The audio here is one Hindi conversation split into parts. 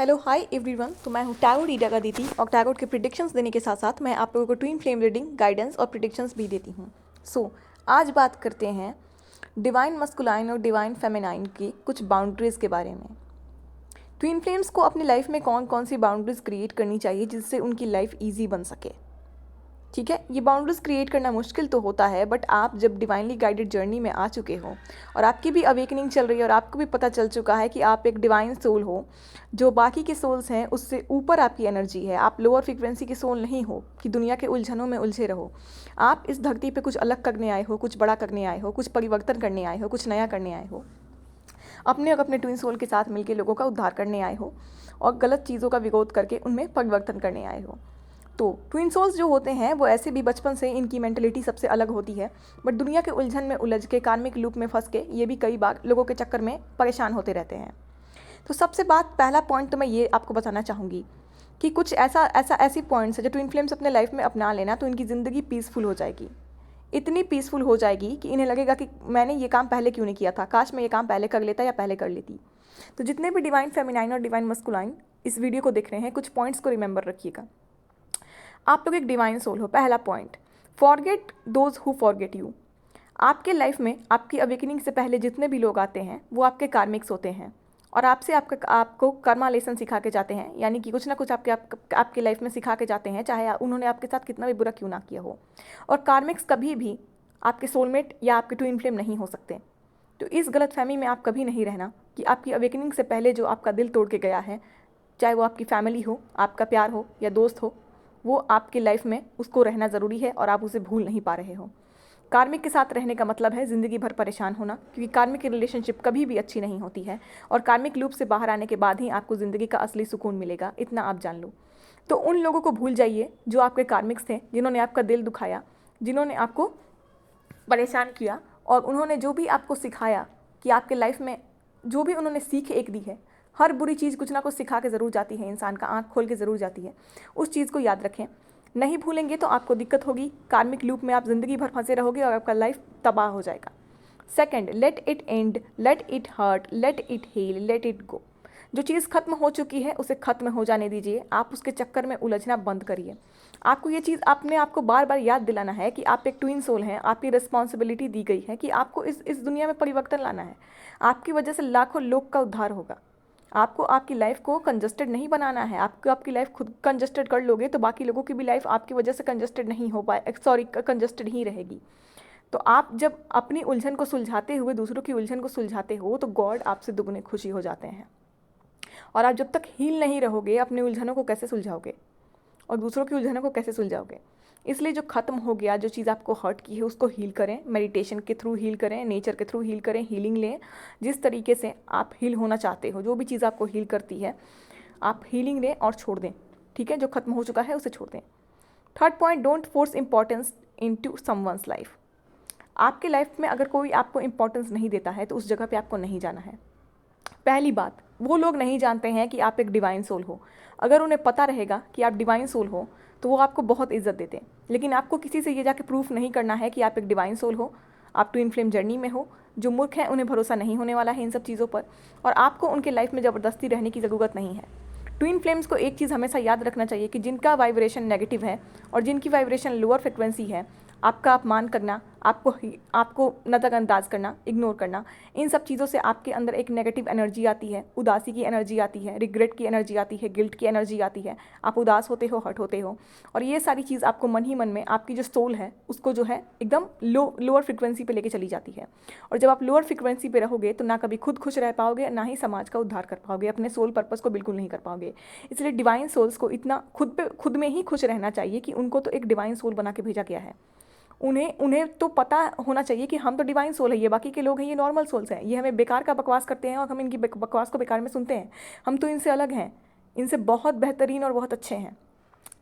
Hello hi everyone. तो मैं हूँ टैरोट रीडर अदिति और टैरोट के प्रिडिक्शंस देने के साथ साथ मैं आप लोगों को ट्विन फ्लेम रीडिंग गाइडेंस और प्रिडिक्शंस भी देती हूँ। आज बात करते हैं डिवाइन मस्कुलाइन और डिवाइन फेमिनाइन की कुछ बाउंड्रीज़ के बारे में। ट्विन फ्लेम्स को अपनी लाइफ में कौन कौन सी बाउंड्रीज़ क्रिएट करनी चाहिए जिससे उनकी लाइफ ईजी बन सके। ठीक है, ये बाउंड्रीज क्रिएट करना मुश्किल तो होता है, बट आप जब डिवाइनली गाइडेड जर्नी में आ चुके हो और आपकी भी अवेकनिंग चल रही है और आपको भी पता चल चुका है कि आप एक डिवाइन सोल हो जो बाकी के सोल्स हैं उससे ऊपर आपकी एनर्जी है, आप लोअर फ्रिक्वेंसी के सोल नहीं हो कि दुनिया के उलझनों में उलझे रहो। आप इस धरती पे कुछ अलग करने आए हो, कुछ बड़ा करने आए हो, कुछ परिवर्तन करने आए हो, कुछ नया करने आए हो, अपने और अपने ट्विन सोल के साथ मिलकर लोगों का उद्धार करने आए हो और गलत चीज़ों का विरोध करके उनमें परिवर्तन करने आए हो। तो ट्विन सोल्स जो होते हैं वो ऐसे भी बचपन से इनकी मेंटलिटी सबसे अलग होती है, बट दुनिया के उलझन में उलझ के कार्मिक लूप में फंस के ये भी कई बार लोगों के चक्कर में परेशान होते रहते हैं। तो सबसे पहला पॉइंट तो मैं ये आपको बताना चाहूँगी कि कुछ ऐसी पॉइंट्स है जो ट्विन फ्लेम्स अपने लाइफ में अपना लेना तो इनकी ज़िंदगी पीसफुल हो जाएगी। इतनी पीसफुल हो जाएगी कि इन्हें लगेगा कि मैंने ये काम पहले क्यों नहीं किया था, काश मैं ये काम पहले कर लेता या पहले कर लेती। तो जितने भी डिवाइन फेमिनाइन और डिवाइन मस्कुलाइन इस वीडियो को देख रहे हैं, कुछ पॉइंट्स को रिमेंबर रखिएगा। आप लोग एक डिवाइन सोल हो। पहला point, forget those who forget you. आपके लाइफ में आपकी अवेकनिंग से पहले जितने भी लोग आते हैं वो आपके कार्मिक्स होते हैं और आपको कर्मा लेसन सिखा के जाते हैं, यानी कि कुछ ना कुछ आपके लाइफ में सिखा के जाते हैं, चाहे उन्होंने आपके साथ कितना भी बुरा क्यों ना किया हो। और कार्मिक्स कभी भी आपके सोलमेट या आपके ट्विन फ्लेम नहीं हो सकते। तो इस गलतफहमी में आप कभी नहीं रहना कि आपकी अवेकनिंग से पहले जो आपका दिल तोड़ के गया है, चाहे वो आपकी फैमिली हो, आपका प्यार हो या दोस्त हो, वो आपकी लाइफ में उसको रहना ज़रूरी है और आप उसे भूल नहीं पा रहे हो। कार्मिक के साथ रहने का मतलब है ज़िंदगी भर परेशान होना, क्योंकि कार्मिक की रिलेशनशिप कभी भी अच्छी नहीं होती है और कार्मिक लूप से बाहर आने के बाद ही आपको ज़िंदगी का असली सुकून मिलेगा, इतना आप जान लो। तो उन लोगों को भूल जाइए जो आपके कार्मिक्स थे, जिन्होंने आपका दिल दुखाया, जिन्होंने आपको परेशान किया और उन्होंने जो भी आपको सिखाया कि आपके लाइफ में जो भी उन्होंने सीख एक दी है। हर बुरी चीज़ कुछ ना कुछ सिखा के ज़रूर जाती है, इंसान का आँख खोल के ज़रूर जाती है। उस चीज़ को याद रखें, नहीं भूलेंगे तो आपको दिक्कत होगी। कार्मिक लूप में आप ज़िंदगी भर फंसे रहोगे और आपका लाइफ तबाह हो जाएगा। Second, let it end, let it hurt, let it heal, let it go. जो चीज़ खत्म हो चुकी है उसे खत्म हो जाने दीजिए, आप उसके चक्कर में उलझना बंद करिए। आपको ये चीज़ अपने आप को बार बार याद दिलाना है कि आप एक ट्विन सोल हैं, आपकी रिस्पॉन्सिबिलिटी दी गई है कि आपको इस दुनिया में परिवर्तन लाना है। आपकी वजह से लाखों लोग का उद्धार होगा। आपको आपकी लाइफ को कंजस्टेड नहीं बनाना है। आपको आपकी लाइफ खुद कंजस्टेड कर लोगे तो बाकी लोगों की भी लाइफ आपकी वजह से कंजस्टेड नहीं हो पाए, कंजस्टेड ही रहेगी। तो आप जब अपनी उलझन को सुलझाते हुए दूसरों की उलझन को सुलझाते हो तो गॉड आपसे दुगने खुशी हो जाते हैं। और आप जब तक हील नहीं रहोगे अपनी उलझनों को कैसे सुलझाओगे और दूसरों की उलझनों को कैसे सुलझाओगे। इसलिए जो खत्म हो गया, जो चीज़ आपको हर्ट की है उसको हील करें, मेडिटेशन के थ्रू हील करें, नेचर के थ्रू हील करें, हीलिंग लें। जिस तरीके से आप हील होना चाहते हो, जो भी चीज़ आपको हील करती है आप हीलिंग लें और छोड़ दें। ठीक है, जो खत्म हो चुका है उसे छोड़ दें। Third point, don't force importance into someone's life. आपके लाइफ में अगर कोई आपको इंपॉर्टेंस नहीं देता है तो उस जगह पे आपको नहीं जाना है। पहली बात, वो लोग नहीं जानते हैं कि आप एक डिवाइन सोल हो। अगर उन्हें पता रहेगा कि आप डिवाइन सोल हो तो वो आपको बहुत इज्जत देते हैं, लेकिन आपको किसी से ये जाके प्रूफ नहीं करना है कि आप एक डिवाइन सोल हो, आप ट्विन फ्लेम जर्नी में हो। जो मूर्ख हैं उन्हें भरोसा नहीं होने वाला है इन सब चीज़ों पर, और आपको उनके लाइफ में ज़बरदस्ती रहने की ज़रूरत नहीं है। ट्विन फ्लेम्स को एक चीज़ हमेशा याद रखना चाहिए कि जिनका वाइब्रेशन नेगेटिव है और जिनकी वाइब्रेशन लोअर फ्रिक्वेंसी है, आपका अपमान करना, आपको नज़रअंदाज करना, इग्नोर करना, इन सब चीज़ों से आपके अंदर एक नेगेटिव एनर्जी आती है, उदासी की एनर्जी आती है, रिग्रेट की एनर्जी आती है, गिल्ट की एनर्जी आती है। आप उदास होते हो, हर्ट होते हो, और ये सारी चीज़ आपको मन ही मन में आपकी जो सोल है उसको जो है एकदम लोअर फ्रिक्वेंसी पे लेके चली जाती है। और जब आप लोअर फ्रिक्वेंसी पे रहोगे तो ना कभी खुद खुश रह पाओगे, ना ही समाज का उद्धार कर पाओगे, अपने सोल पर्पस को बिल्कुल नहीं कर पाओगे। इसलिए डिवाइन सोल्स को इतना खुद में ही खुश रहना चाहिए कि उनको तो एक डिवाइन सोल बना के भेजा गया है। उन्हें तो पता होना चाहिए कि हम तो डिवाइन सोल है, ये बाकी के लोग हैं, ये नॉर्मल सोल्स हैं, ये हमें बेकार का बकवास करते हैं और हम इनकी बकवास को बेकार में सुनते हैं। हम तो इनसे अलग हैं, इनसे बहुत बेहतरीन और बहुत अच्छे हैं।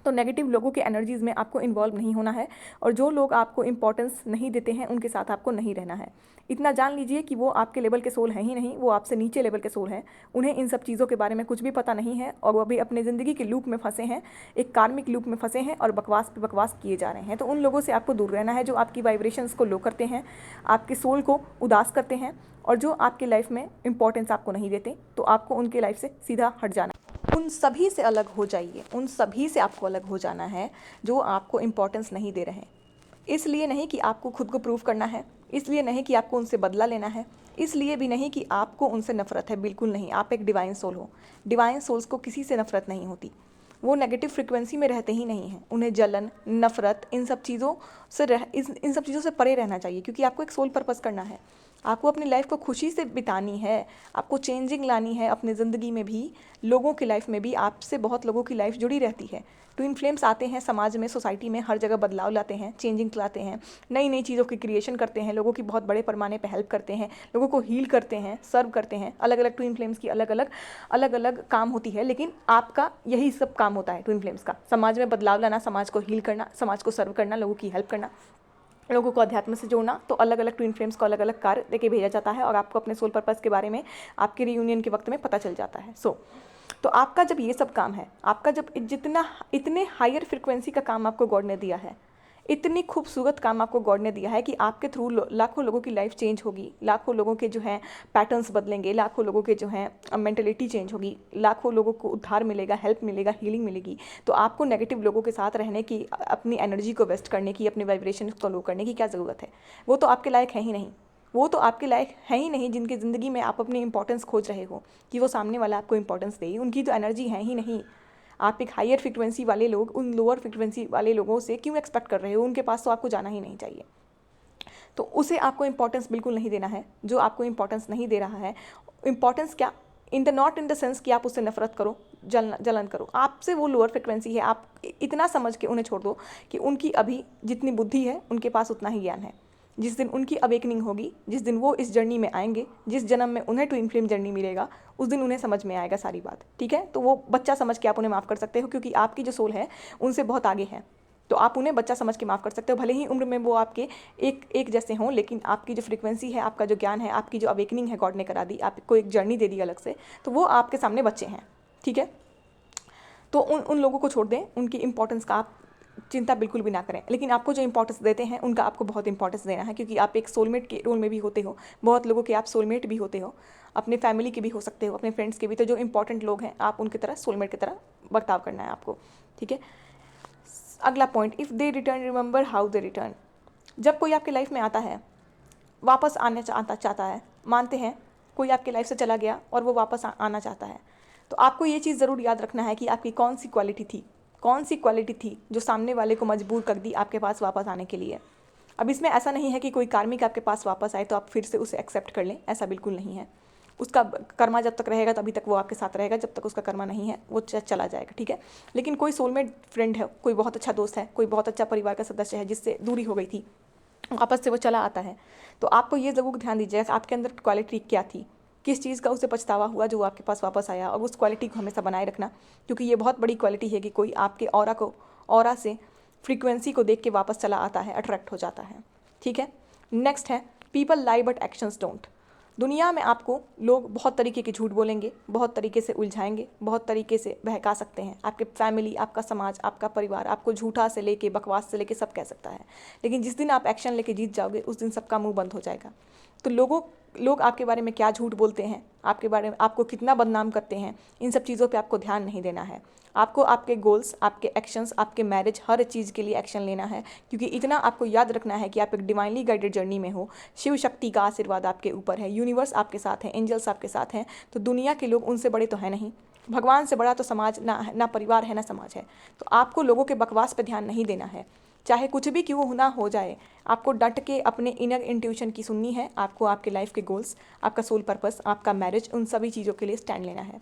तो नेगेटिव लोगों के एनर्जीज़ में आपको इन्वॉल्व नहीं होना है, और जो लोग आपको इंपॉर्टेंस नहीं देते हैं उनके साथ आपको नहीं रहना है। इतना जान लीजिए कि वो आपके लेवल के सोल हैं ही नहीं, वो आपसे नीचे लेवल के सोल हैं। उन्हें इन सब चीज़ों के बारे में कुछ भी पता नहीं है और वो अभी अपने ज़िंदगी के लूप में फंसे हैं, एक कार्मिक लूप में फंसे हैं और बकवास पे बकवास किए जा रहे हैं। तो उन लोगों से आपको दूर रहना है जो आपकी वाइब्रेशंस को लो करते हैं, आपके सोल को उदास करते हैं और जो आपकी लाइफ में इंपॉर्टेंस आपको नहीं देते। तो आपको उनके लाइफ से सीधा हट जाना है। उन सभी से अलग हो जाइए, उन सभी से आपको अलग हो जाना है जो आपको इम्पोर्टेंस नहीं दे रहे हैं। इसलिए नहीं कि आपको खुद को प्रूव करना है, इसलिए नहीं कि आपको उनसे बदला लेना है, इसलिए भी नहीं कि आपको उनसे नफरत है, बिल्कुल नहीं। आप एक डिवाइन सोल हो। डिवाइन सोल्स को किसी से नफरत नहीं होती, वो नेगेटिव फ्रिक्वेंसी में रहते ही नहीं हैं। उन्हें जलन, नफरत, इन सब चीज़ों से परे रहना चाहिए, क्योंकि आपको एक सोल पर्पस करना है। आपको अपनी लाइफ को खुशी से बितानी है, आपको चेंजिंग लानी है अपनी ज़िंदगी में भी, लोगों की लाइफ में भी। आपसे बहुत लोगों की लाइफ जुड़ी रहती है। ट्विन फ्लेम्स आते हैं समाज में, सोसाइटी में, हर जगह बदलाव लाते हैं, चेंजिंग लाते हैं, नई नई चीज़ों की क्रिएशन करते हैं, लोगों की बहुत बड़े पैमाने पे हेल्प करते हैं, लोगों को हील करते हैं, सर्व करते हैं। अलग अलग ट्विन फ्लेम्स की अलग अलग काम होती है, लेकिन आपका यही सब काम होता है ट्विन फ्लेम्स का। समाज में बदलाव लाना, समाज को हील करना, समाज को सर्व करना, लोगों की हेल्प करना, लोगों को अध्यात्म से जोड़ना। तो अलग अलग ट्विन फ्लेम्स को अलग अलग कार्य देके भेजा जाता है और आपको अपने सोल पर्पस के बारे में आपके रियूनियन के वक्त में पता चल जाता है। तो आपका जब ये सब काम है, आपका जब इतने हायर फ्रिक्वेंसी का काम आपको गॉड ने दिया है, इतनी खूबसूरत काम आपको गॉड ने दिया है कि आपके थ्रू लाखों लोगों की लाइफ चेंज होगी, लाखों लोगों के जो हैं पैटर्न्स बदलेंगे, लाखों लोगों के जो हैं मेंटलिटी चेंज होगी, लाखों लोगों को उद्धार मिलेगा, हेल्प मिलेगा, हीलिंग मिलेगी। तो आपको नेगेटिव लोगों के साथ रहने की, अपनी एनर्जी को वेस्ट करने की, अपने वाइब्रेशन को लो करने की क्या ज़रूरत है? वो तो आपके लायक है ही नहीं। वो तो आपके लायक है ही नहीं जिनकी ज़िंदगी में आप अपनी इंपॉर्टेंस खोज रहे हो कि वो सामने वाला आपको इंपॉर्टेंस दे। उनकी तो एनर्जी है ही नहीं। आप एक हायर फ्रिक्वेंसी वाले लोग उन लोअर फ्रिक्वेंसी वाले लोगों से क्यों एक्सपेक्ट कर रहे हो? उनके पास तो आपको जाना ही नहीं चाहिए। तो उसे आपको इंपॉर्टेंस बिल्कुल नहीं देना है। जो आपको इंपॉर्टेंस नहीं दे रहा है, इंपॉर्टेंस क्या, नॉट इन द सेंस कि आप उससे नफरत करो, जलन करो। आपसे वो लोअर फ्रिक्वेंसी है। आप इतना समझ के उन्हें छोड़ दो कि उनकी अभी जितनी बुद्धि है उनके पास उतना ही ज्ञान है। जिस दिन उनकी अवेकनिंग होगी, जिस दिन वो इस जर्नी में आएंगे, जिस जन्म में उन्हें ट्विन फ्लेम जर्नी मिलेगा, उस दिन उन्हें समझ में आएगा सारी बात। ठीक है? तो वो बच्चा समझ के आप उन्हें माफ़ कर सकते हो, क्योंकि आपकी जो सोल है उनसे बहुत आगे है। तो आप उन्हें बच्चा समझ के माफ़ कर सकते हो। भले ही उम्र में वो आपके एक जैसे हों, लेकिन आपकी जो फ्रिक्वेंसी है, आपका जो ज्ञान है, आपकी जो अवेकनिंग है गॉड ने करा दी, आपको एक जर्नी दे दी अलग से, तो वो आपके सामने बच्चे हैं। ठीक है? तो उन लोगों को छोड़ दें, उनकी इंपॉर्टेंस का आप चिंता बिल्कुल भी ना करें। लेकिन आपको जो इंपॉर्टेंस देते हैं उनका आपको बहुत इंपॉर्टेंस देना है, क्योंकि आप एक सोलमेट के रोल में भी होते हो। बहुत लोगों के आप सोलमेट भी होते हो, अपने फैमिली के भी हो सकते हो, अपने फ्रेंड्स के भी। तो जो इंपॉर्टेंट लोग हैं, आप उनकी तरह सोलमेट की तरह बर्ताव करना है आपको। ठीक है? अगला point, if they return remember how they return. जब कोई आपकी लाइफ में आता है, वापस आना चाहता है, मानते हैं कोई आपकी लाइफ से चला गया और वो वापस आना चाहता है, तो आपको ये चीज़ ज़रूर याद रखना है कि आपकी कौन सी क्वालिटी थी जो सामने वाले को मजबूर कर दी आपके पास वापस आने के लिए। अब इसमें ऐसा नहीं है कि कोई कार्मिक आपके पास वापस आए तो आप फिर से उसे एक्सेप्ट कर लें, ऐसा बिल्कुल नहीं है। उसका कर्मा जब तक रहेगा तभी तक वो आपके साथ रहेगा, जब तक उसका कर्मा नहीं है वो चला जाएगा। ठीक है? लेकिन कोई सोलमेट फ्रेंड है, कोई बहुत अच्छा दोस्त है, कोई बहुत अच्छा परिवार का सदस्य है जिससे दूरी हो गई थी, वापस से वो चला आता है, तो आपको ये ज़रूर ध्यान दीजिएगा आपके अंदर क्वालिटी क्या थी, किस चीज़ का उसे पछतावा हुआ जो आपके पास वापस आया, और उस क्वालिटी को हमेशा बनाए रखना, क्योंकि ये बहुत बड़ी क्वालिटी है कि कोई आपके ऑरा से फ्रीक्वेंसी को देख के वापस चला आता है, अट्रैक्ट हो जाता है। ठीक है? नेक्स्ट है, people lie but actions don't. दुनिया में आपको लोग बहुत तरीके के झूठ बोलेंगे, बहुत तरीके से उलझाएंगे, बहुत तरीके से बहका सकते हैं। आपके फैमिली, आपका समाज, आपका परिवार आपको झूठा से लेके, बकवास से लेके सब कह सकता है, लेकिन जिस दिन आप एक्शन लेके जीत जाओगे उस दिन सबका मुंह बंद हो जाएगा। तो लोग आपके बारे में क्या झूठ बोलते हैं, आपके बारे में आपको कितना बदनाम करते हैं, इन सब चीज़ों पे आपको ध्यान नहीं देना है। आपको आपके गोल्स, आपके एक्शंस, आपके मैरिज, हर चीज़ के लिए एक्शन लेना है, क्योंकि इतना आपको याद रखना है कि आप एक डिवाइनली गाइडेड जर्नी में हो। शिव शक्ति का आशीर्वाद आपके ऊपर है, यूनिवर्स आपके साथ है, एंजल्स आपके साथ हैं। तो दुनिया के लोग उनसे बड़े तो है नहीं, भगवान से बड़ा तो समाज ना परिवार है ना समाज है। तो आपको लोगों के बकवास पे ध्यान नहीं देना है, चाहे कुछ भी क्यों ना हो जाए। आपको डट के अपने इनर इंट्यूशन की सुननी है। आपको आपके लाइफ के गोल्स, आपका सोल पर्पस, आपका मैरिज, उन सभी चीज़ों के लिए स्टैंड लेना है।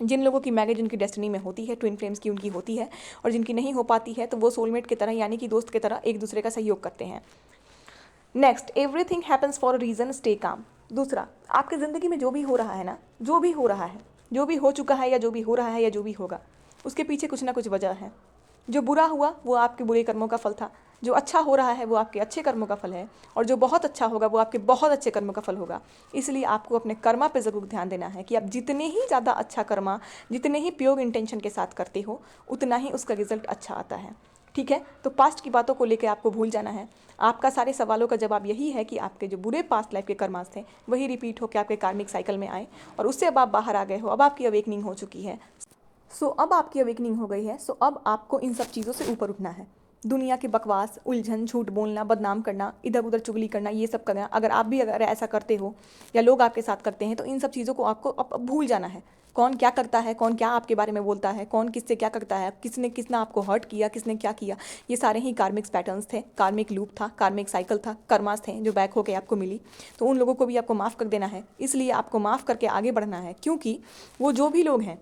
जिन लोगों की मैरिज उनकी डेस्टिनी में होती है, ट्विन फ्लेम्स की उनकी होती है, और जिनकी नहीं हो पाती है तो वो सोलमेट की तरह, यानी कि दोस्त की तरह एक दूसरे का सहयोग करते हैं। Next, everything happens for a reason, stay calm. दूसरा, आपकी ज़िंदगी में जो भी हो रहा है ना, जो भी हो रहा है, जो भी हो चुका है या जो भी हो रहा है या जो भी होगा, उसके पीछे कुछ ना कुछ वजह है। जो बुरा हुआ वो आपके बुरे कर्मों का फल था, जो अच्छा हो रहा है वो आपके अच्छे कर्मों का फल है, और जो बहुत अच्छा होगा वो आपके बहुत अच्छे कर्मों का फल होगा। इसलिए आपको अपने कर्मा पे ज़रूर ध्यान देना है कि आप जितने ही ज़्यादा अच्छा कर्मा, जितने ही प्योर इंटेंशन के साथ करते हो, उतना ही उसका रिजल्ट अच्छा आता है। ठीक है? तो पास्ट की बातों को लेकर आपको भूल जाना है। आपका सारे सवालों का जवाब यही है कि आपके जो बुरे पास्ट लाइफ के कर्मास थे वही रिपीट होकर आपके कार्मिक साइकिल में आए, और उससे अब आप बाहर आ गए हो, अब आपकी अवेकनिंग हो चुकी है। सो अब आपकी अवेकनिंग हो गई है। सो अब आपको इन सब चीज़ों से ऊपर उठना है। दुनिया की बकवास, उलझन, झूठ बोलना, बदनाम करना, इधर उधर चुगली करना, ये सब करना, अगर ऐसा करते हो या लोग आपके साथ करते हैं तो इन सब चीज़ों को आपको अब भूल जाना है। कौन क्या करता है, कौन क्या आपके बारे में बोलता है, कौन किससे क्या करता है, किसने आपको हर्ट किया, किसने क्या किया, ये सारे ही कार्मिक पैटर्न्स थे, कार्मिक लूप था, कार्मिक साइकिल था, कर्मास थे जो बैक होके आपको मिली। तो उन लोगों को भी आपको माफ़ कर देना है। इसलिए आपको माफ़ करके आगे बढ़ना है, क्योंकि वो जो भी लोग हैं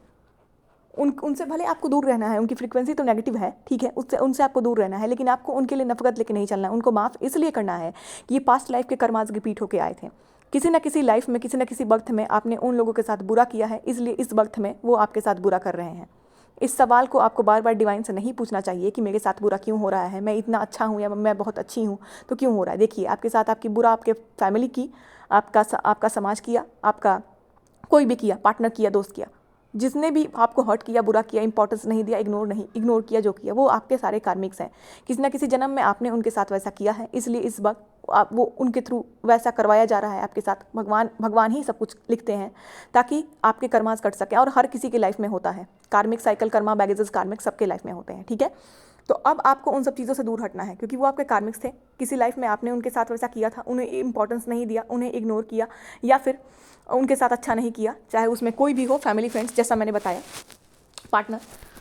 उनसे भले आपको दूर रहना है। उनकी फ्रीक्वेंसी तो नेगेटिव है, ठीक है, उनसे आपको दूर रहना है, लेकिन आपको उनके लिए नफरत लेके नहीं चलना है। उनको माफ़ इसलिए करना है कि ये पास्ट लाइफ के कर्मास रिपीट होके आए थे। किसी न किसी लाइफ में, किसी न किसी वक्त में आपने उन लोगों के साथ बुरा किया है, इसलिए इस वक्त में वो आपके साथ बुरा कर रहे हैं। इस सवाल को आपको बार बार डिवाइन से नहीं पूछना चाहिए कि मेरे साथ बुरा क्यों हो रहा है, मैं इतना अच्छा हूँ या मैं बहुत अच्छी हूँ तो क्यों हो रहा है। देखिए, आपके साथ आपकी बुरा आपके फैमिली की, आपका समाज किया, आपका कोई भी किया, पार्टनर किया, दोस्त किया, जिसने भी आपको हर्ट किया, बुरा किया, इंपॉर्टेंस नहीं दिया, इग्नोर किया, जो किया वो आपके सारे कार्मिक्स हैं। किसी ना किसी जन्म में आपने उनके साथ वैसा किया है, इसलिए इस वक्त वो उनके थ्रू वैसा करवाया जा रहा है आपके साथ। भगवान ही सब कुछ लिखते हैं ताकि आपके कर्मास कट सके, और हर किसी की लाइफ में होता है। कार्मिक साइकिल, कर्मा, बैगेजेस, कार्मिक सबके लाइफ में होते हैं, ठीक है। तो अब आपको उन सब चीज़ों से दूर हटना है, क्योंकि वो आपके कार्मिक्स थे। किसी लाइफ में आपने उनके साथ वैसा किया था, उन्हें इंपॉर्टेंस नहीं दिया, उन्हें इग्नोर किया, या फिर उनके साथ अच्छा नहीं किया, चाहे उसमें कोई भी हो, फैमिली, फ्रेंड्स, जैसा मैंने बताया, पार्टनर।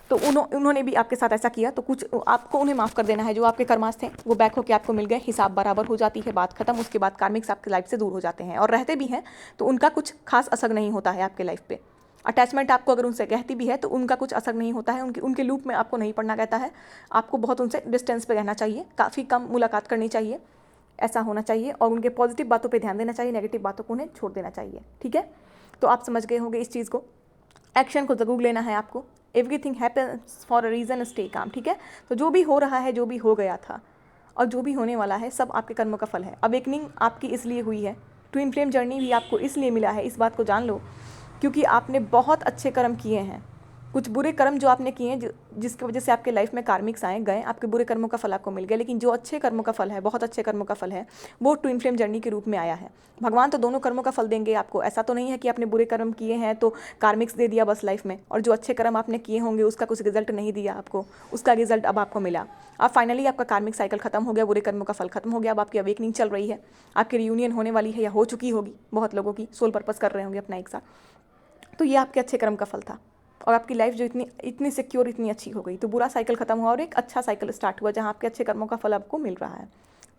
तो उन्होंने भी आपके साथ ऐसा किया, तो कुछ आपको उन्हें माफ़ कर देना है। जो आपके कर्मास थे वो बैक होकर आपको मिल गए, हिसाब बराबर हो जाती है, बात खत्म। उसके बाद कार्मिक्स आपकी लाइफ से दूर हो जाते हैं, और रहते भी हैं तो उनका कुछ खास असर नहीं होता है आपके लाइफ पे। अटैचमेंट आपको अगर उनसे कहती भी है तो उनका कुछ असर नहीं होता है, उनके लूप में आपको नहीं पड़ना कहता है। आपको बहुत उनसे डिस्टेंस पे रहना चाहिए, काफ़ी कम मुलाकात करनी चाहिए, ऐसा होना चाहिए, और उनके पॉजिटिव बातों पे ध्यान देना चाहिए, नेगेटिव बातों को उन्हें छोड़ देना चाहिए, ठीक है। तो आप समझ गए होंगे इस चीज़ को। एक्शन को ज़रूर लेना है आपको। Everything happens for a reason, stay calm, ठीक है। तो जो भी हो रहा है, जो भी हो गया था और जो भी होने वाला है, सब आपके कर्मों का फल है। अवेकनिंग आपकी इसलिए हुई है, ट्विन फ्लेम जर्नी भी आपको इसलिए मिला है, इस बात को जान लो, क्योंकि आपने बहुत अच्छे कर्म किए हैं। कुछ बुरे कर्म जो आपने किए हैं, जिसकी वजह से आपके लाइफ में कार्मिक्स आए गए, आपके बुरे कर्मों का फल आपको मिल गया। लेकिन जो अच्छे कर्मों का फल है, बहुत अच्छे कर्मों का फल है, वो ट्विन फ्लेम जर्नी के रूप में आया है। भगवान तो दोनों कर्मों का फल देंगे आपको। ऐसा तो नहीं है कि आपने बुरे कर्म किए हैं तो कार्मिक्स दे दिया बस लाइफ में, और जो अच्छे कर्म आपने किए होंगे उसका कुछ रिजल्ट नहीं दिया आपको, उसका रिजल्ट अब आपको मिला। अब फाइनली आपका कार्मिक साइकिल खत्म हो गया, बुरे कर्मों का फल खत्म हो गया। अब आपकी अवेकनिंग चल रही है, आपकी रियूनियन होने वाली है या हो चुकी होगी। बहुत लोगों की सोल पर्पस कर रहे होंगे अपना एक साथ। तो ये आपके अच्छे कर्म का फल था, और आपकी लाइफ जो इतनी सिक्योर, इतनी अच्छी हो गई। तो बुरा साइकिल खत्म हुआ और एक अच्छा साइकिल स्टार्ट हुआ, जहाँ आपके अच्छे कर्मों का फल आपको मिल रहा है,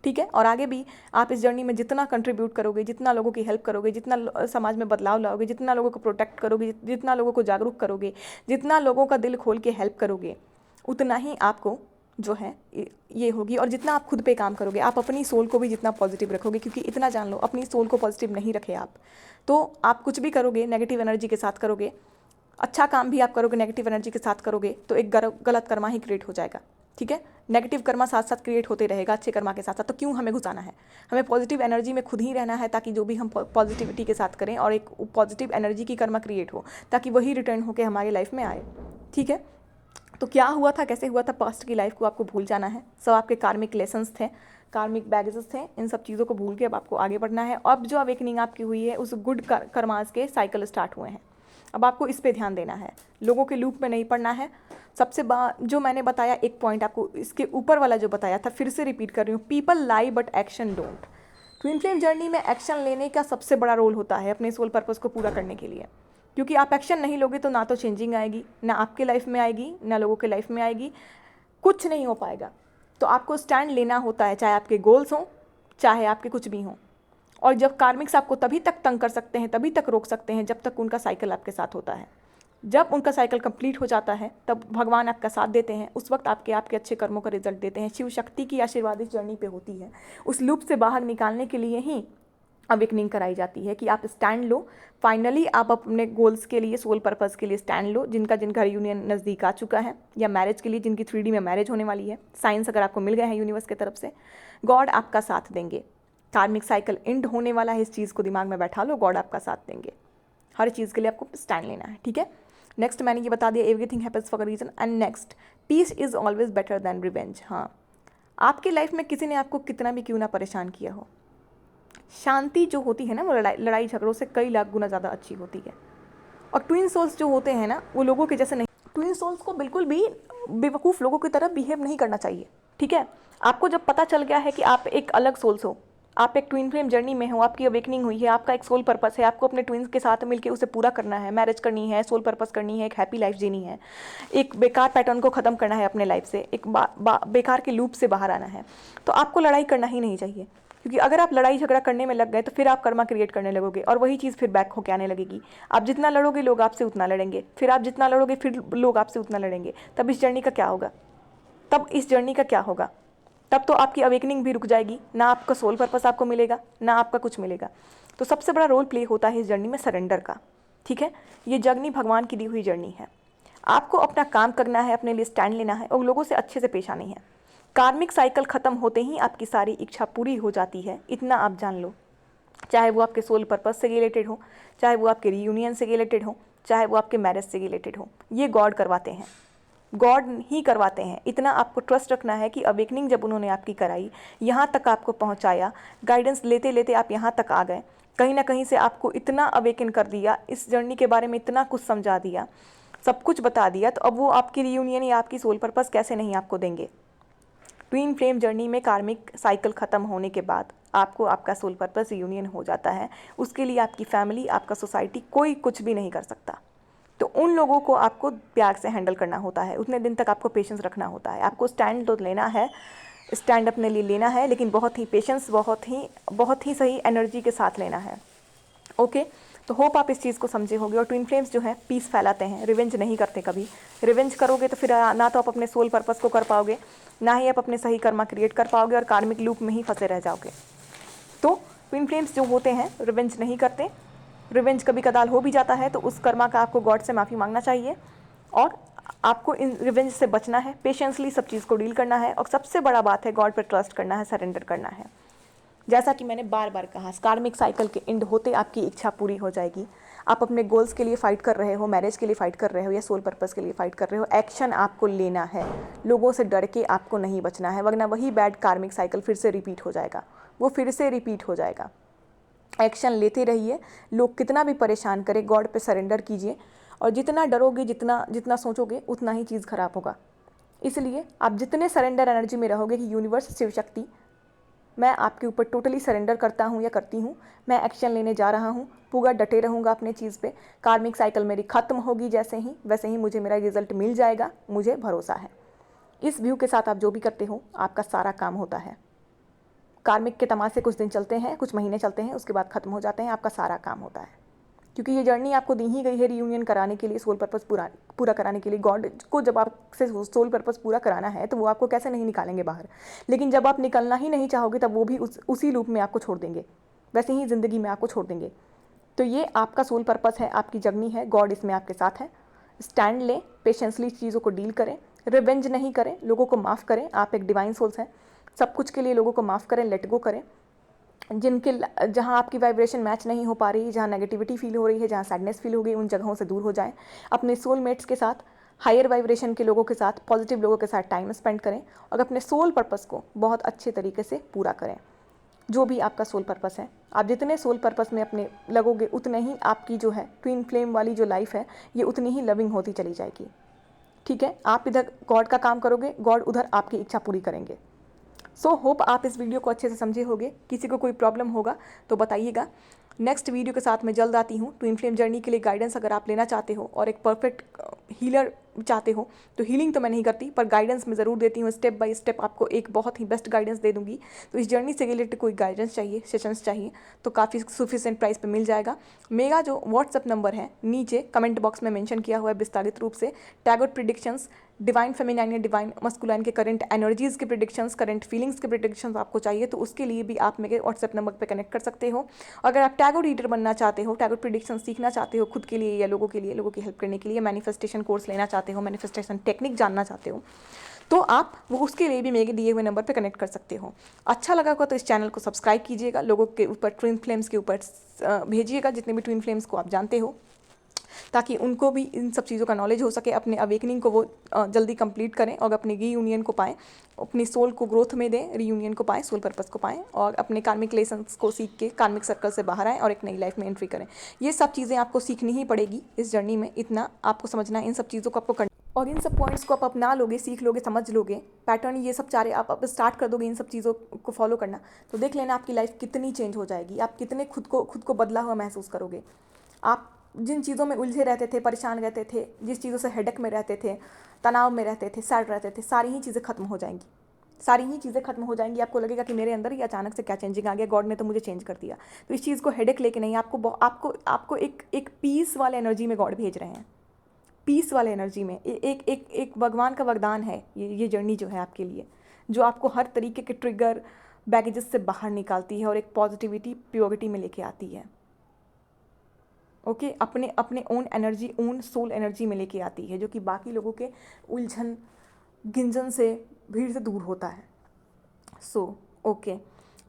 ठीक है। और आगे भी आप इस जर्नी में जितना कंट्रीब्यूट करोगे, जितना लोगों की हेल्प करोगे, जितना समाज में बदलाव लाओगे, जितना लोगों को प्रोटेक्ट करोगे, जितना लोगों को जागरूक करोगे, जितना लोगों का दिल खोल के हेल्प करोगे, उतना ही आपको जो है ये होगी। और जितना आप खुद पे काम करोगे, आप अपनी सोल को भी जितना पॉजिटिव रखोगे, क्योंकि इतना जान लो, अपनी सोल को पॉजिटिव नहीं रखे आप तो आप कुछ भी करोगे नेगेटिव एनर्जी के साथ करोगे। अच्छा काम भी आप करोगे नेगेटिव एनर्जी के साथ करोगे तो एक गलत कर्मा ही क्रिएट हो जाएगा, ठीक है। नेगेटिव कर्मा साथ साथ क्रिएट होते रहेगा अच्छे कर्मा के साथ साथ। तो क्यों हमें घुसाना है, हमें पॉजिटिव एनर्जी में खुद ही रहना है, ताकि जो भी हम पॉजिटिविटी के साथ करें और एक पॉजिटिव एनर्जी की कर्मा क्रिएट हो, ताकि वही रिटर्न होकर हमारी लाइफ में आए, ठीक है। तो क्या हुआ था, कैसे हुआ था, पास्ट की लाइफ को आपको भूल जाना है। सब आपके कार्मिक लेसन्स थे, कार्मिक बैगेजेस थे, इन सब चीज़ों को भूल के अब आपको आगे बढ़ना है। अब जो अवेकनिंग आपकी हुई है, उस गुड कर्मास के साइकिल स्टार्ट हुए हैं। अब आपको इस पे ध्यान देना है, लोगों के लूप में नहीं पड़ना है। सबसे जो मैंने बताया एक पॉइंट, आपको इसके ऊपर वाला जो बताया था फिर से रिपीट कर रही हूँ, people lie but action don't. Twin flame journey में एक्शन लेने का सबसे बड़ा रोल होता है अपने सोल पर्पस को पूरा करने के लिए, क्योंकि आप एक्शन नहीं लोगे तो ना तो चेंजिंग आएगी, ना आपके लाइफ में आएगी, ना लोगों के लाइफ में आएगी, कुछ नहीं हो पाएगा। तो आपको स्टैंड लेना होता है, चाहे आपके गोल्स हों, चाहे आपके कुछ भी हों। और जब कार्मिक्स आपको तभी तक तंग कर सकते हैं, तभी तक रोक सकते हैं, जब तक उनका साइकिल आपके साथ होता है। जब उनका साइकिल कंप्लीट हो जाता है तब भगवान आपका साथ देते हैं, उस वक्त आपके अच्छे कर्मों का रिजल्ट देते हैं। शिव शक्ति की आशीर्वाद इस जर्नी पे होती है। उस लूप से बाहर निकालने के लिए ही अवेकनिंग कराई जाती है कि आप स्टैंड लो। फाइनली आप अपने गोल्स के लिए, सोल पर्पस के लिए स्टैंड लो। जिनका यूनियन नज़दीक आ चुका है, या मैरिज के लिए जिनकी 3D में मैरिज होने वाली है, साइंस अगर आपको मिल गया है यूनिवर्स की तरफ से, गॉड आपका साथ देंगे। कार्मिक साइकिल एंड होने वाला है, इस चीज़ को दिमाग में बैठा लो, गॉड आपका साथ देंगे। हर चीज़ के लिए आपको स्टैंड लेना है, ठीक है। नेक्स्ट मैंने ये बता दिया, everything happens for a reason. And next, peace is always better than revenge. हाँ, आपकी लाइफ में किसी ने आपको कितना भी क्यों ना परेशान किया हो, शांति जो होती है ना, वो लड़ाई झगड़ों से कई लाख गुना ज़्यादा अच्छी होती है। और ट्विन सोल्स जो होते हैं ना, वो लोगों के जैसे नहीं, ट्विन सोल्स को बिल्कुल भी बेवकूफ़ लोगों की तरह बिहेव नहीं करना चाहिए, ठीक है। आपको जब पता चल गया है कि आप एक अलग सोल्स हो, आप एक ट्विन फ्लेम जर्नी में हो, आपकी अवेकनिंग हुई है, आपका एक सोल पर्पस है, आपको अपने ट्विन्स के साथ मिलकर उसे पूरा करना है, मैरिज करनी है, सोल पर्पस करनी है, एक हैप्पी लाइफ जीनी है, एक बेकार पैटर्न को ख़त्म करना है अपने लाइफ से, एक बेकार के लूप से बाहर आना है, तो आपको लड़ाई करना ही नहीं चाहिए। क्योंकि अगर आप लड़ाई झगड़ा करने में लग गए तो फिर आप कर्मा क्रिएट करने लगोगे और वही चीज़ फिर बैक होके आने लगेगी। आप जितना लड़ोगे लोग आपसे उतना लड़ेंगे, फिर आप जितना लड़ोगे फिर लोग आपसे उतना लड़ेंगे। तब इस जर्नी का क्या होगा? तब तो आपकी अवेकनिंग भी रुक जाएगी, ना आपका सोल पर्पस आपको मिलेगा, ना आपका कुछ मिलेगा। तो सबसे बड़ा रोल प्ले होता है इस जर्नी में सरेंडर का, ठीक है। ये जर्नी भगवान की दी हुई जर्नी है। आपको अपना काम करना है, अपने लिए स्टैंड लेना है और लोगों से अच्छे से पेश आनी है। कार्मिक साइकिल ख़त्म होते ही आपकी सारी इच्छा पूरी हो जाती है, इतना आप जान लो। चाहे वो आपके सोल पर्पस से रिलेटेड हो, चाहे वो आपके रीयूनियन से रिलेटेड हो, चाहे वो आपके मैरिज से रिलेटेड हो, ये गॉड करवाते हैं, गॉड ही करवाते हैं। इतना आपको ट्रस्ट रखना है कि अवेकनिंग जब उन्होंने आपकी कराई, यहाँ तक आपको पहुँचाया, गाइडेंस लेते लेते आप यहाँ तक आ गए, कहीं ना कहीं से आपको इतना अवेकन कर दिया, इस जर्नी के बारे में इतना कुछ समझा दिया, सब कुछ बता दिया, तो अब वो आपकी रीयूनियन या आपकी सोल पर्पस कैसे नहीं आपको देंगे। ट्विन फ्लेम जर्नी में कार्मिक साइकिल ख़त्म होने के बाद आपको आपका सोल पर्पस यूनियन हो जाता है। उसके लिए आपकी फैमिली, आपका सोसाइटी, कोई कुछ भी नहीं कर सकता। तो उन लोगों को आपको प्यार से हैंडल करना होता है, उतने दिन तक आपको पेशेंस रखना होता है। आपको स्टैंड तो लेना है, स्टैंड अपने लिए लेना है, लेकिन बहुत ही पेशेंस, बहुत ही सही एनर्जी के साथ लेना है। ओके, तो होप आप इस चीज़ को समझे होंगे। और ट्विन फ्लेम्स जो है पीस फैलाते हैं, रिवेंज नहीं करते कभी। रिवेंज करोगे तो फिर ना तो आप अपने सोल पर्पस को कर पाओगे, ना ही आप अपने सही कर्मा क्रिएट कर पाओगे और कार्मिक लूप में ही फंसे रह जाओगे। तो ट्विन फ्लेम्स जो होते हैं रिवेंज नहीं करते। रिवेंज कभी कदाल हो भी जाता है तो उस कर्मा का आपको गॉड से माफ़ी मांगना चाहिए और आपको इन रिवेंज से बचना है, पेशेंसली सब चीज़ को डील करना है। और सबसे बड़ा बात है गॉड पर ट्रस्ट करना है, सरेंडर करना है। जैसा कि मैंने बार बार कहा, कार्मिक साइकिल के एंड होते आपकी इच्छा पूरी हो जाएगी। आप अपने गोल्स के लिए फ़ाइट कर रहे हो, मैरिज के लिए फ़ाइट कर रहे हो या सोल पर्पस के लिए फ़ाइट कर रहे हो, एक्शन आपको लेना है। लोगों से डर के आपको नहीं बचना है, वरना वही बैड कार्मिक साइकिल फिर से रिपीट हो जाएगा, वो फिर से रिपीट हो जाएगा। एक्शन लेते रहिए, लोग कितना भी परेशान करें, गॉड पे सरेंडर कीजिए। और जितना डरोगे, जितना सोचोगे, उतना ही चीज़ खराब होगा। इसलिए आप जितने सरेंडर एनर्जी में रहोगे कि यूनिवर्स, शिव शक्ति, मैं आपके ऊपर टोटली सरेंडर करता हूँ या करती हूँ, मैं एक्शन लेने जा रहा हूँ, पूरा डटे रहूँगा अपने चीज़ पे, कार्मिक साइकिल मेरी ख़त्म होगी वैसे ही मुझे मेरा रिजल्ट मिल जाएगा, मुझे भरोसा है। इस व्यू के साथ आप जो भी करते हो, आपका सारा काम होता है। कार्मिक के तमाशे कुछ दिन चलते हैं, कुछ महीने चलते हैं, उसके बाद ख़त्म हो जाते हैं, आपका सारा काम होता है। क्योंकि ये जर्नी आपको दी ही गई है रीयूनियन कराने के लिए, सोल पर्पस पूरा कराने के लिए। गॉड को जब आपसे सोल पर्पस पूरा कराना है तो वो आपको कैसे नहीं निकालेंगे बाहर, लेकिन जब आप निकलना ही नहीं चाहोगे तब वो भी उसी लूप में आपको छोड़ देंगे, वैसे ही ज़िंदगी में आपको छोड़ देंगे। तो ये आपका सोल पर्पस है, आपकी जर्नी है, गॉड इसमें आपके साथ है। स्टैंड लें, पेशेंसली चीज़ों को डील करें, रिवेंज नहीं करें, लोगों को माफ़ करें। आप एक डिवाइन सोल्स हैं, सब कुछ के लिए लोगों को माफ़ करें, लेट गो करें। जहाँ आपकी वाइब्रेशन मैच नहीं हो पा रही, जहाँ नेगेटिविटी फील हो रही है, जहाँ सैडनेस फील हो गई, उन जगहों से दूर हो जाएं। अपने सोलमेट्स के साथ, हायर वाइब्रेशन के लोगों के साथ, पॉजिटिव लोगों के साथ टाइम स्पेंड करें और अपने सोल पर्पस को बहुत अच्छे तरीके से पूरा करें। जो भी आपका सोल पर्पस है, आप जितने सोल पर्पस में अपने लगोगे, उतने ही आपकी जो है ट्विन फ्लेम वाली जो लाइफ है, ये उतनी ही लविंग होती चली जाएगी। ठीक है, आप इधर गॉड का काम करोगे, गॉड उधर आपकी इच्छा पूरी करेंगे। सो होप आप इस वीडियो को अच्छे से समझे होंगे। किसी को कोई प्रॉब्लम होगा तो बताइएगा। नेक्स्ट वीडियो के साथ मैं जल्द आती हूँ। ट्विन फ्लेम जर्नी के लिए गाइडेंस अगर आप लेना चाहते हो और एक परफेक्ट हीलर चाहते हो, तो हीलिंग तो मैं नहीं करती, पर गाइडेंस मैं ज़रूर देती हूँ। स्टेप बाय स्टेप आपको एक बहुत ही बेस्ट गाइडेंस दे दूँगी। तो इस जर्नी से रिलेटेड कोई गाइडेंस चाहिए, सेशंस चाहिए, तो काफ़ी सफिशिएंट प्राइस पे मिल जाएगा। मेरा जो व्हाट्सअप नंबर है नीचे कमेंट बॉक्स में मेंशन किया हुआ है विस्तारित रूप से। टैरोट प्रेडिक्शंस, डिवाइन फेमिनाइन या डिवाइन मस्कुलाइन के करंट एनर्जीज़ के प्रेडिक्शंस, करंट फीलिंग्स के प्रेडिक्शंस आपको चाहिए, तो उसके लिए भी आप मेरे व्हाट्सएप नंबर पे कनेक्ट कर सकते हो। अगर आप टैरोट रीडर बनना चाहते हो, टैरोट प्रेडिक्शन सीखना चाहते हो खुद के लिए या लोगों के लिए, लोगों की हेल्प करने के लिए, मैनिफेस्टेशन कोर्स लेना चाहते हो, मैनिफेस्टेशन टेक्निक जानना चाहते हो, तो आप वो उसके लिए भी मेरे दिए हुए नंबर पे कनेक्ट कर सकते हो। अच्छा लगा होगा तो इस चैनल को सब्सक्राइब कीजिएगा, लोगों के ऊपर ट्विन फ्लेम्स के ऊपर भेजिएगा, जितने भी ट्विन फ्लेम्स को आप जानते हो, ताकि उनको भी इन सब चीज़ों का नॉलेज हो सके, अपने अवेकनिंग को वो जल्दी कंप्लीट करें और अपने रीयूनियन को पाएँ, अपनी सोल को ग्रोथ में दें, रीयूनियन को पाएँ, सोल पर्पस को पाएँ और अपने कार्मिक लेसन्स को सीख के कार्मिक सर्कल से बाहर आएँ और एक नई लाइफ में एंट्री करें। ये सब चीज़ें आपको सीखनी ही पड़ेगी इस जर्नी में, इतना आपको समझना है, इन सब चीज़ों को आपको और इन सब पॉइंट्स को आप अपना लोगे, सीख लोगे, समझ लोगे, पैटर्न ये सब चारे आप स्टार्ट कर दोगे इन सब चीज़ों को फॉलो करना, तो देख लेना आपकी लाइफ कितनी चेंज हो जाएगी। आप कितने खुद को बदला हुआ महसूस करोगे। आप जिन चीज़ों में उलझे रहते थे, परेशान रहते थे, जिस चीज़ों से हेडेक में रहते थे, तनाव में रहते थे, सैड रहते थे, सारी ही चीज़ें खत्म हो जाएंगी। सारी ही चीज़ें खत्म हो जाएंगी। आपको लगेगा कि मेरे अंदर ही अचानक से क्या चेंजिंग आ गया, गॉड ने तो मुझे चेंज कर दिया। तो इस चीज़ को हेडेक लेके नहीं, आपको एक पीस वाले एनर्जी में गॉड भेज रहे हैं, पीस वाले एनर्जी में। एक भगवान का वरदान है ये जर्नी जो है आपके लिए, जो आपको हर तरीके के ट्रिगर बैगेजेस से बाहर निकालती है और एक पॉजिटिविटी, प्योरिटी में लेके आती है। ओके, अपने own energy, own soul energy में लेके आती है, जो कि बाकी लोगों के उलझन गिंजन से, भीड़ से दूर होता है। ओके,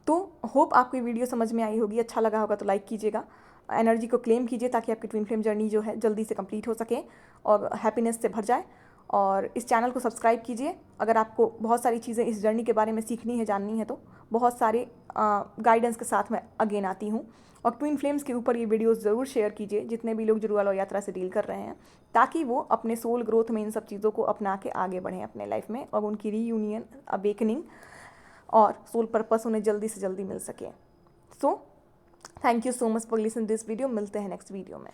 तो होप आपको ये वीडियो समझ में आई होगी। अच्छा लगा होगा तो लाइक कीजिएगा, एनर्जी को क्लेम कीजिए, ताकि आपकी ट्विन फ्लेम जर्नी जो है जल्दी से कंप्लीट हो सके और हैप्पीनेस से भर जाए। और इस चैनल को सब्सक्राइब कीजिए अगर आपको बहुत सारी चीज़ें इस जर्नी के बारे में सीखनी है, जाननी है। तो बहुत सारे गाइडेंस के साथ मैं अगेन आती हूँ। और ट्विन फ्लेम्स के ऊपर ये वीडियोस ज़रूर शेयर कीजिए जितने भी लोग जुड़वा यात्रा से डील कर रहे हैं, ताकि वो अपने सोल ग्रोथ में इन सब चीज़ों को अपना के आगे बढ़ें अपने लाइफ में, और उनकी रीयूनियन, अवेकनिंग और सोल पर्पस उन्हें जल्दी से जल्दी मिल सके। Thank you so much for listen this video. मिलते हैं नेक्स्ट वीडियो में।